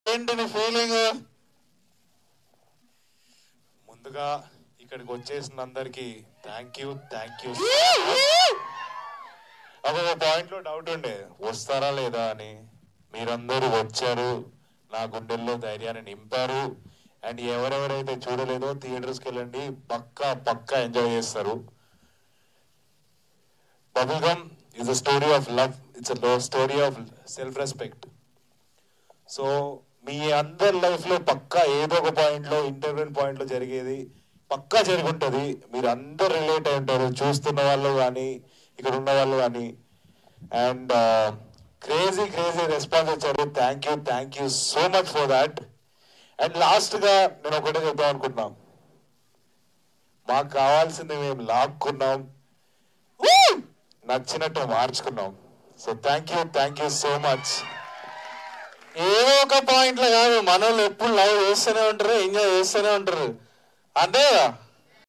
ఏంటి నీ ఫీలింగ్? ముందుగా ఇక్కడికి వచ్చేసిన అందరికి థ్యాంక్ యూ. ఒక పాయింట్ లో డౌట్ ఉండే వస్తారా లేదా అని. మీరందరూ వచ్చారు, నా గుండెల్లో ధైర్యాన్ని నింపారు. అండ్ ఎవరెవరైతే చూడలేదో థియేటర్స్కి వెళ్ళండి, పక్కా ఎంజాయ్ చేస్తారు. Bubble Gum is a story of love, it's a story of self respect. So మీ అందరి లైఫ్ లో పక్కా ఏదో ఒక పాయింట్ లో, ఇంటర్వ్యూన్ పాయింట్ లో జరిగేది పక్కా జరుగుంటది. మీరు అందరు రిలేట్ అయి ఉంటారు, చూస్తున్న వాళ్ళు కానీ ఇక్కడ ఉన్న వాళ్ళు కానీ. అండ్ క్రేజీ రెస్పాన్స్ వచ్చారు. Thank you so much for that. And last గా నేను ఒకటే చెప్దాం అనుకుంటున్నాం, మాకు కావాల్సింది మేము లాక్కున్నాం, నచ్చినట్టు మార్చుకున్నాం. So thank you so much. ఏదో ఒక పాయింట్లో కాదు, మనోళ్ళు ఎప్పుడు లవ్ చేస్తూనే ఉంటారు, ఎంజాయ్ చేస్తూనే ఉంటారు, అంతే కదా.